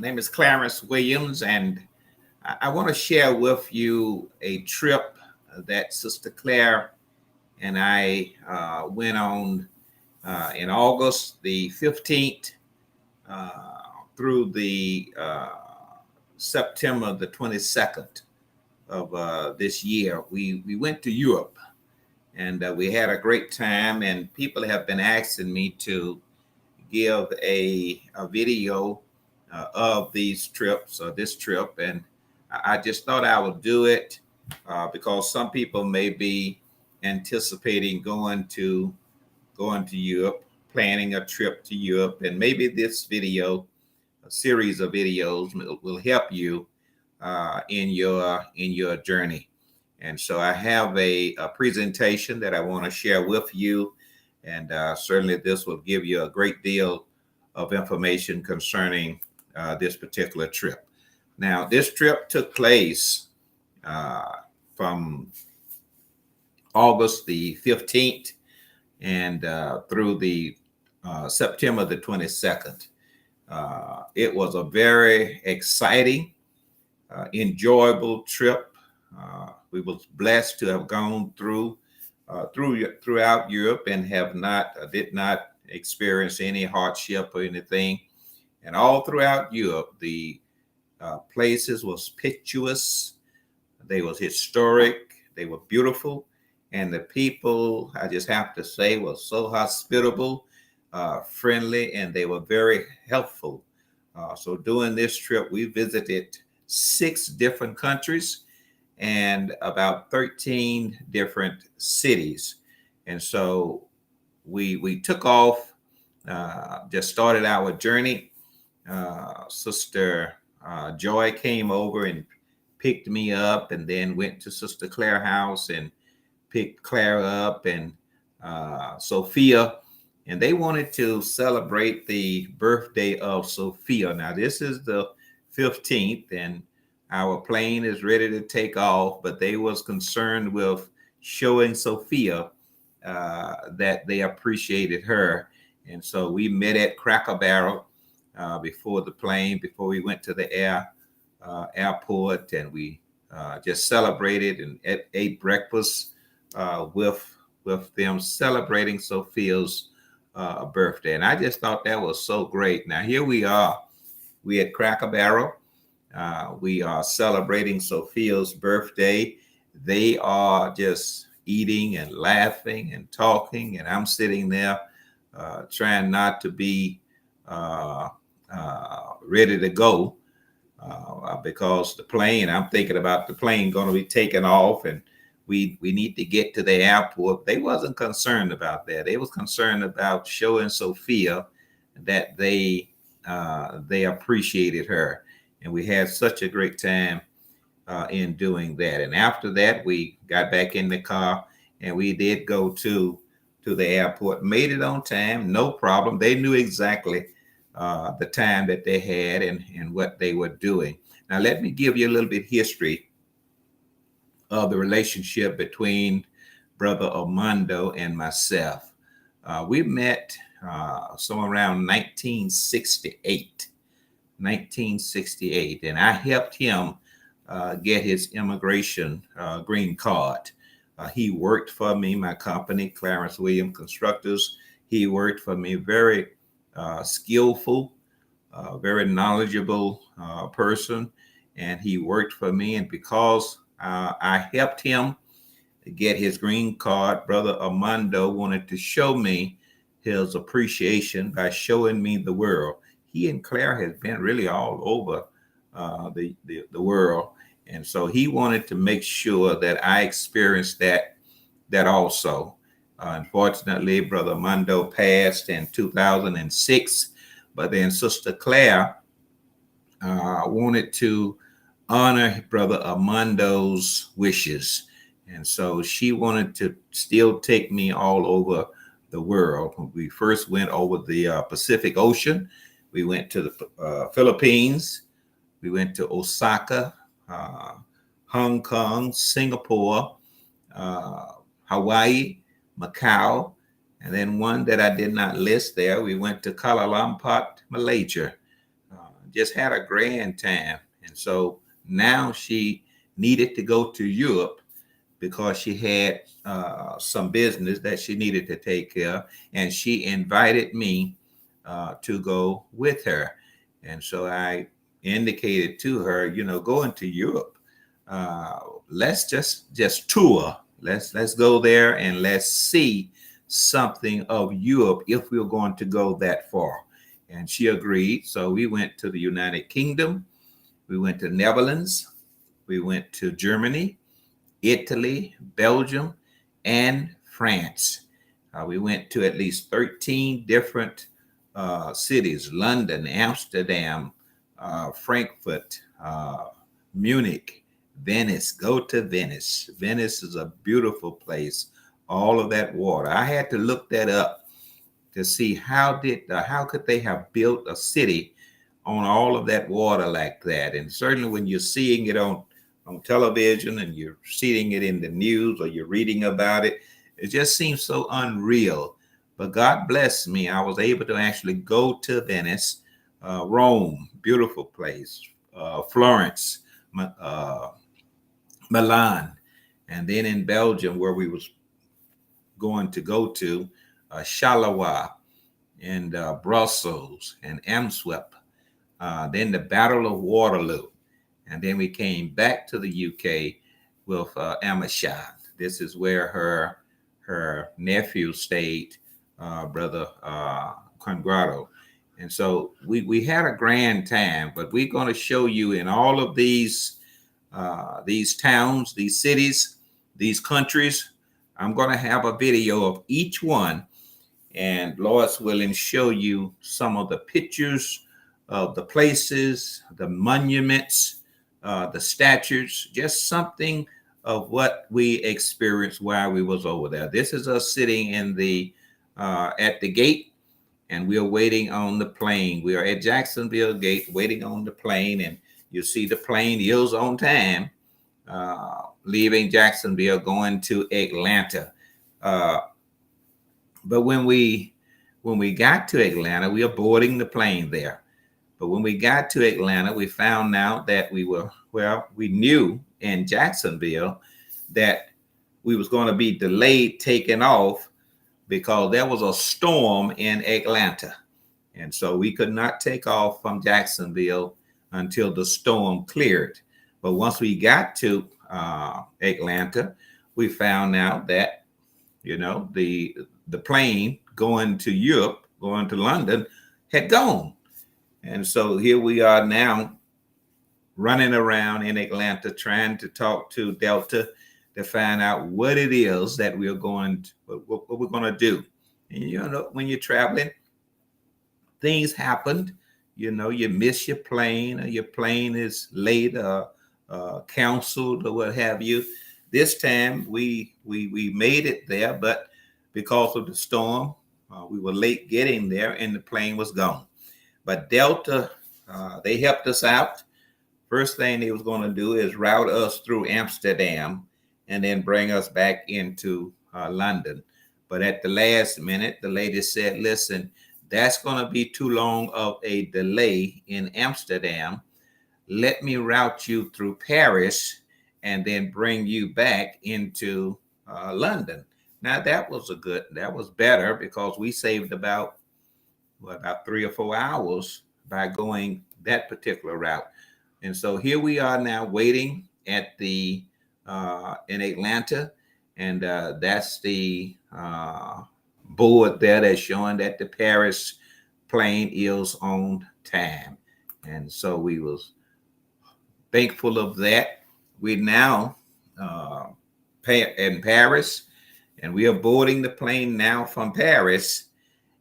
name is Clarence Williams, and I want to share with you a trip that Sister Claire and I went on in August the 15th uh, through the September the 22nd of this year. We went to Europe, and we had a great time, and people have been asking me to give a video of these trips or this trip, and I just thought I would do it because some people may be anticipating going to Europe, planning a trip to Europe, and maybe this video, a series of videos, will help you in your journey. And so I have a presentation that I want to share with you, and certainly this will give you a great deal of information concerning this particular trip. Now, this trip took place uh, from August the 15th and through the September the 22nd. It was a very exciting, enjoyable trip. We was blessed to have gone throughout Europe and have not did not experience any hardship or anything. And all throughout Europe, the places was picturesque, they was historic, they were beautiful, and the people, I just have to say, were so hospitable, friendly, and they were very helpful. So during this trip, we visited 6 different countries and about 13 different cities. And so we took off, just started our journey. Sister Joy came over and picked me up, and then went to Sister Claire house and picked Claire up, and Sophia, and they wanted to celebrate the birthday of Sophia. Now this is the 15th, and our plane is ready to take off, but they was concerned with showing Sophia that they appreciated her. And so we met at Cracker Barrel before we went to the airport, and we just celebrated and ate breakfast with them, celebrating Sophia's birthday. And I just thought that was so great. Now here we are, we at Cracker Barrel. We are celebrating Sophia's birthday. They are just eating and laughing and talking, and I'm sitting there trying not to be ready to go because I'm thinking about the plane going to be taking off, and we need to get to the airport. They wasn't concerned about that. They was concerned about showing Sophia that they appreciated her, and we had such a great time in doing that. And after that, we got back in the car, and we did go to the airport. Made it on time, no problem. They knew exactly the time that they had and what they were doing. Now, let me give you a little bit history of the relationship between Brother Armando and myself. We met somewhere around 1968, and I helped him get his immigration green card. He worked for me, my company, Clarence Williams Constructors. He worked for me, very skillful, very knowledgeable person, and he worked for me. And because I helped him get his green card, Brother Armando wanted to show me his appreciation by showing me the world. He and Claire has been really all over the world, and so he wanted to make sure that I experienced that also. Unfortunately, Brother Armando passed in 2006, but then Sister Claire wanted to honor Brother Armando's wishes. And so she wanted to still take me all over the world. When we first went over the Pacific Ocean, we went to the Philippines, we went to Osaka, Hong Kong, Singapore, Hawaii, Macau, and then one that I did not list there, we went to Kuala Lumpur, Malaysia. just had a grand time. And so now she needed to go to Europe because she had some business that she needed to take care of. And she invited me to go with her. And so I indicated to her, going to Europe, uh, let's just tour. Let's go there and let's see something of Europe if we're going to go that far. And she agreed. So we went to the United Kingdom, we went to Netherlands, we went to Germany, Italy, Belgium, and France. We went to at least 13 different cities: London, Amsterdam, Frankfurt, Munich, Venice. Go to Venice. Venice is a beautiful place. All of that water. I had to look that up to see how could they have built a city on all of that water like that. And certainly when you're seeing it on television and you're seeing it in the news or you're reading about it, it just seems so unreal. But God bless me, I was able to actually go to Venice, Rome, beautiful place, Florence, Milan, and then in Belgium where we was going to go to, Charleroi and Brussels and Antwerp, then the Battle of Waterloo. And then we came back to the UK with Amersham. This is where her nephew stayed, Brother Congrado. And so we had a grand time, but we're going to show you in all of these towns, these cities, these countries. I'm going to have a video of each one, and Lois will show you some of the pictures of the places, the monuments, the statues, just something of what we experienced while we was over there. This is us sitting in the at the gate, and we are waiting on the plane. We are at Jacksonville Gate waiting on the plane, and you see the plane is on time, leaving Jacksonville going to Atlanta. But when we got to Atlanta, we are boarding the plane there. But when we got to Atlanta, we found out that we knew in Jacksonville that we was going to be delayed taking off because there was a storm in Atlanta. And so we could not take off from Jacksonville until the storm cleared. But once we got to Atlanta, we found out that, the plane going to Europe, going to London, had gone. And so here we are now running around in Atlanta trying to talk to Delta to find out what it is that we're going to, what we're going to do. And when you're traveling, things happen. You miss your plane, or your plane is late or canceled or what have you. This time we made it there, but because of the storm, we were late getting there and the plane was gone. But Delta, they helped us out. First thing they was going to do is route us through Amsterdam and then bring us back into London. But at the last minute, the lady said, listen, that's going to be too long of a delay in Amsterdam. Let me route you through Paris and then bring you back into London. Now that was better because we saved about 3 or 4 hours by going that particular route. And so here we are now waiting at the in Atlanta, and that's the board there that's showing that the Paris plane is on time. And so we was thankful of that. We're now in Paris, and we are boarding the plane now from Paris,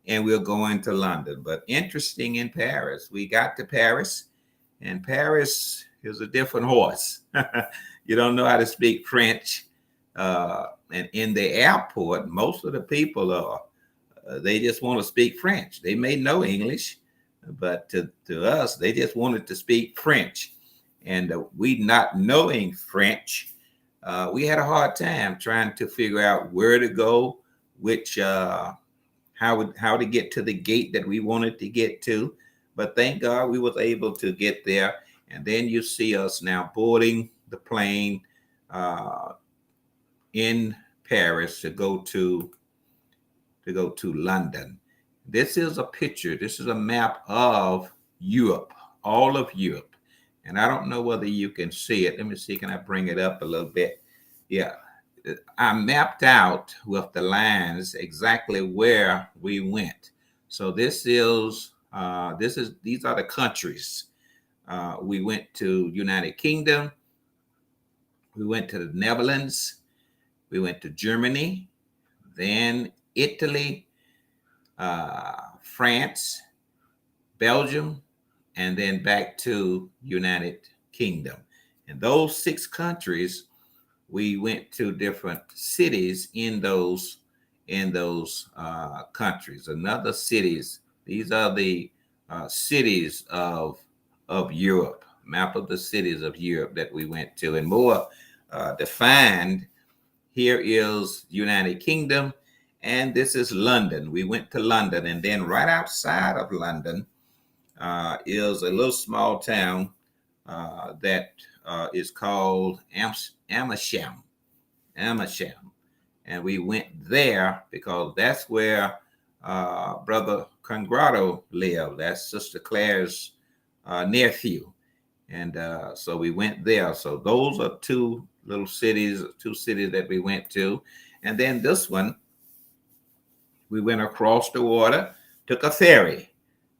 and we're going to London. But interesting in Paris, we got to Paris, and Paris is a different horse. You don't know how to speak French. And in the airport, most of the people they just want to speak French. They may know English, but to us, they just wanted to speak French. And we not knowing French, we had a hard time trying to figure out where to go, how to get to the gate that we wanted to get to. but thank God we was able to get there. And then you see us now boarding the plane uh, in Paris to go to London. This is a picture. This is a map of Europe, all of Europe. And I don't know whether you can see it. Let me see. Can I bring it up a little bit? Yeah. I mapped out with the lines exactly where we went. So these are the countries. We went to United Kingdom. We went to the Netherlands. We went to Germany, then Italy, France, Belgium, and then back to United Kingdom. And those 6 countries, we went to different cities in those countries. Another cities. These are the cities of Europe. Map of the cities of Europe that we went to, and more defined. Here is United Kingdom, and this is London. We went to London, and then right outside of London is a little small town that is called Amersham. Amersham. And we went there because that's where Brother Congrado lived. That's Sister Claire's nephew. And so we went there. So those are two cities that we went to. And then this one, we went across the water, took a ferry.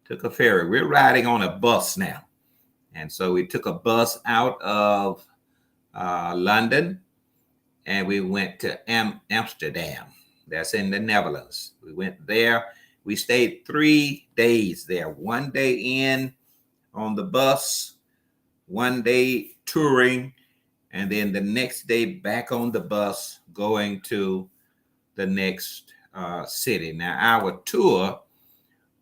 We're riding on a bus now. And so we took a bus out of London, and we went to Amsterdam. That's in the Netherlands. We went there. We stayed 3 days there. 1 day in on the bus, 1 day touring, and then the next day back on the bus going to the next city. Now, our tour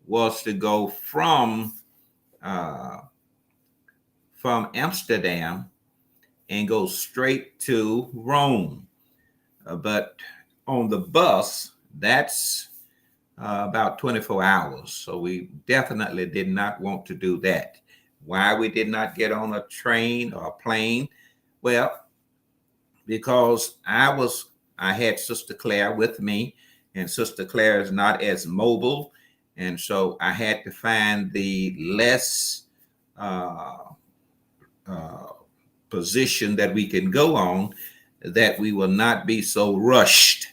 was to go from Amsterdam and go straight to Rome. But on the bus, that's about 24 hours. So we definitely did not want to do that. Why we did not get on a train or a plane? Well, because I had Sister Claire with me, and Sister Claire is not as mobile. And so I had to find the less position that we can go on that we will not be so rushed.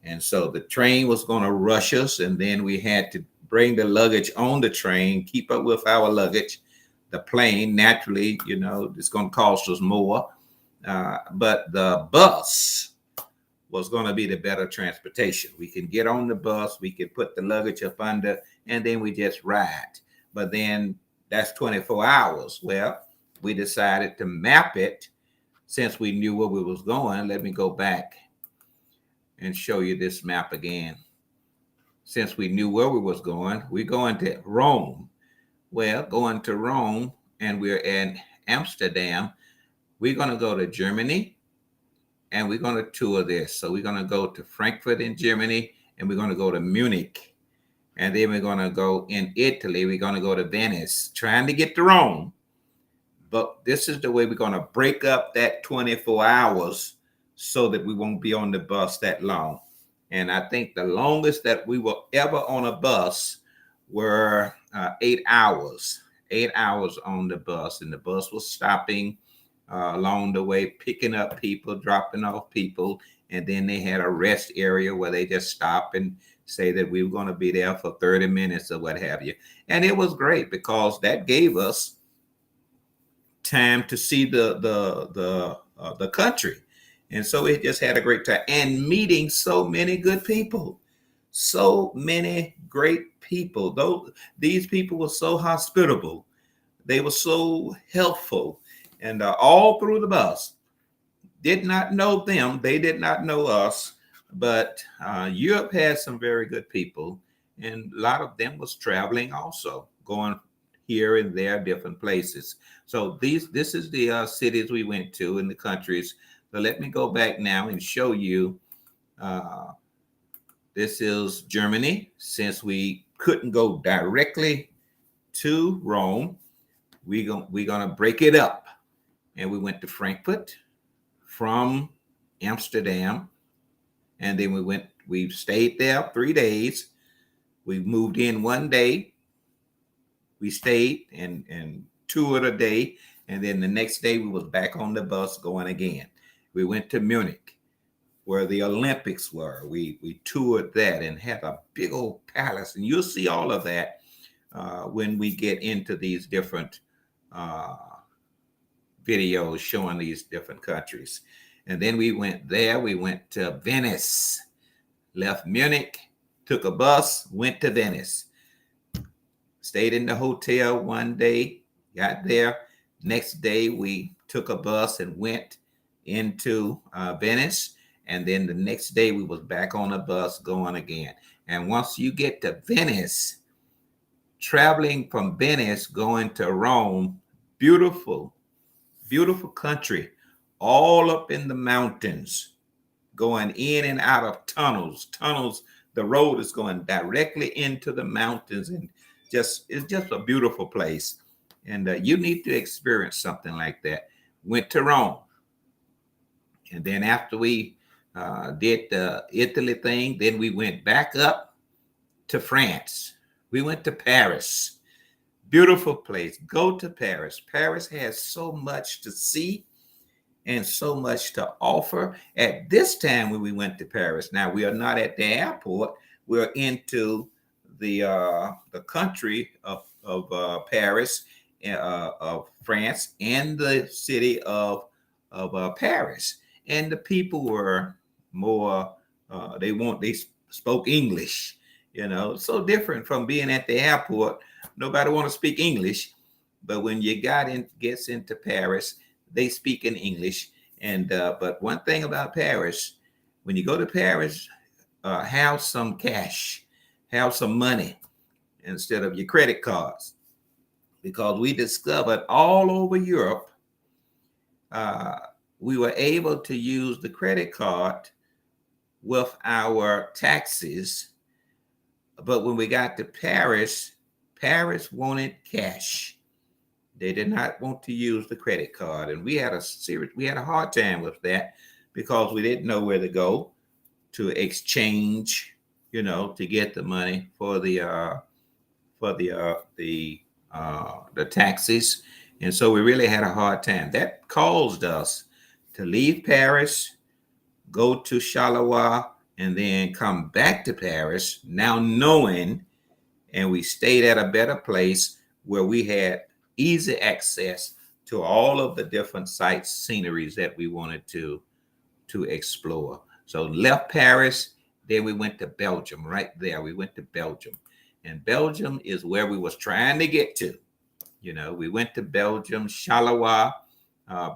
And so the train was going to rush us, and then we had to bring the luggage on the train, keep up with our luggage. The plane, naturally, it's going to cost us more. But the bus was going to be the better transportation. We can get on the bus, we can put the luggage up under, and then we just ride. But then that's 24 hours. Well, we decided to map it since we knew where we was going. Let me go back and show you this map again. Since we knew where we was going, we're going to Rome. Well, going to Rome, and we're in Amsterdam, we're going to go to Germany, and we're going to tour this. So we're going to go to Frankfurt in Germany, and we're going to go to Munich. And then we're going to go in Italy. We're going to go to Venice, trying to get to Rome. But this is the way we're going to break up that 24 hours so that we won't be on the bus that long. And I think the longest that we were ever on a bus were 8 hours. 8 hours on the bus. And the bus was stopping along the way, picking up people, dropping off people. And then they had a rest area where they just stop and say that we were going to be there for 30 minutes or what have you. And it was great because that gave us time to see the country. And so it just had a great time, and meeting so many good people, so many great people. These people were so hospitable. They were so helpful, and all through the bus. Did not know them. They did not know us, but Europe had some very good people, and a lot of them was traveling also, going here and there, different places. So this is the cities we went to in the countries. So let me go back now and show you. This is Germany. Since we couldn't go directly to Rome. We're gonna break it up, and we went to Frankfurt from Amsterdam, and then we stayed there 3 days. We moved in one day. We stayed and toured a day, and then the next day we was back on the bus going again. We went to Munich, where the Olympics were. We toured that and had a big old palace, and you'll see all of that when we get into these different videos showing these different countries. And then we went there. We went to Venice, left Munich, took a bus, went to Venice, stayed in the hotel one day, got there. Next day, we took a bus and went into Venice. And then the next day, we was back on a bus going again. And once you get to Venice, traveling from Venice, going to Rome, beautiful, beautiful country, all up in the mountains, going in and out of tunnels. The road is going directly into the mountains, and it's just a beautiful place. And you need to experience something like that. Went to Rome. And then after we did the Italy thing, then we went back up to France. We went to Paris. Beautiful place. Go to Paris. Paris has so much to see and so much to offer. At this time when we went to Paris, now we are not at the airport. We're into the country of Paris, of France, and the city of Paris. And the people were more. They spoke English. So different from being at the airport. Nobody want to speak English, but when you gets into Paris, they speak in English. And but one thing about Paris, when you go to Paris, have some cash, have some money instead of your credit cards, because we discovered all over Europe, we were able to use the credit card with our taxes. But when we got to Paris wanted cash. They did not want to use the credit card. And we had a hard time with that, because we didn't know where to go to exchange, to get the money for the taxes. And so we really had a hard time. That caused us to leave Paris, go to Charleroi, and then come back to Paris, now knowing, and we stayed at a better place where we had easy access to all of the different sites, sceneries that we wanted to explore. So left Paris, then we went to Belgium. Right there, we went to Belgium. And Belgium is where we was trying to get to. We went to Belgium, Charleroi,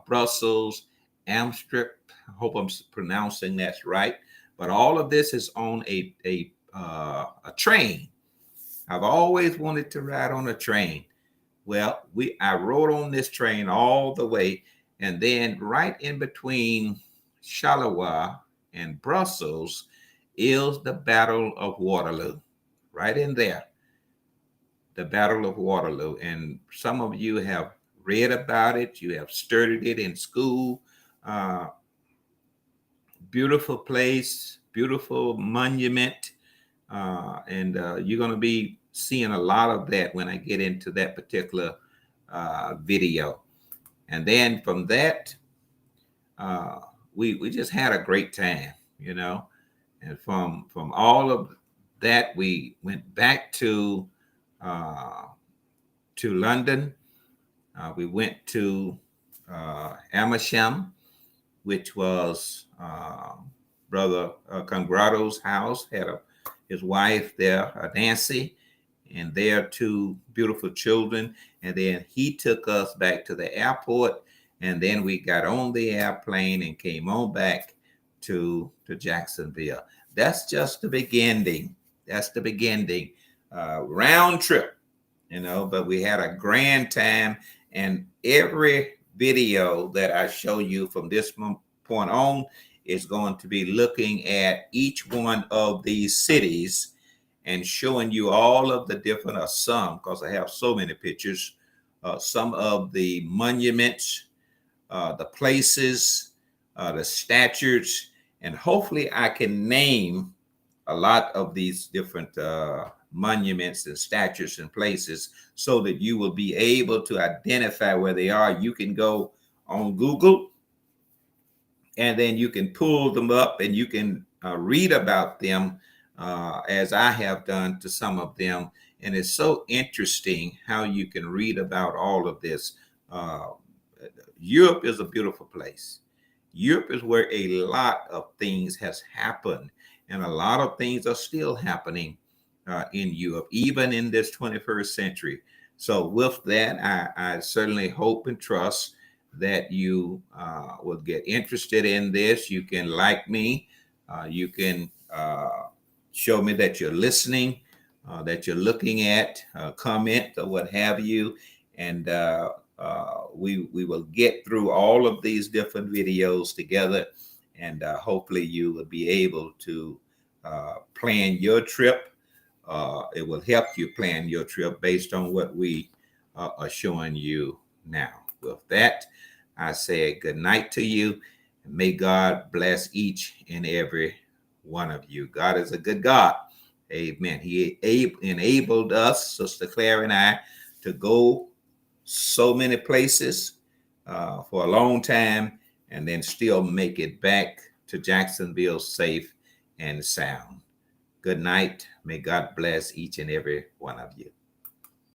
Brussels, Amsterdam. I hope I'm pronouncing that right. But all of this is on a train. I've always wanted to ride on a train. Well, I rode on this train all the way, and then right in between Charleroi and Brussels is the Battle of Waterloo. Right in there, the Battle of Waterloo. And some of you have read about it. You have studied it in school. Beautiful place, beautiful monument. And you're going to be seeing a lot of that when I get into that particular video. And then from that, we just had a great time, And from all of that, we went back to London. We went to Amersham, which was Brother Congrado's house. Had his wife there, Nancy, and their two beautiful children. And then he took us back to the airport, and then we got on the airplane and came on back to Jacksonville. That's just the beginning. That's the beginning. Round trip, but we had a grand time. And every video that I show you from this point on is going to be looking at each one of these cities and showing you all of the different, or some, because I have so many pictures, some of the monuments, the places, the statues, and hopefully I can name a lot of these different monuments and statues and places so that you will be able to identify where they are. You can go on Google and then you can pull them up and you can read about them as I have done to some of them. And it's so interesting how you can read about all of this. Uh, Europe is a beautiful place. Europe is where a lot of things has happened, and a lot of things are still happening in Europe, even in this 21st century. So, with that, I certainly hope and trust that you will get interested in this. You can like me. You can show me that you're listening, that you're looking at, comment or what have you, and we will get through all of these different videos together, and hopefully you will be able to plan your trip. It will help you plan your trip based on what we are showing you now. With that, I say good night to you, and may God bless each and every one of you. God is a good God. Amen. He enabled us, Sister Claire and I, to go so many places for a long time and then still make it back to Jacksonville safe and sound. Good night. May God bless each and every one of you.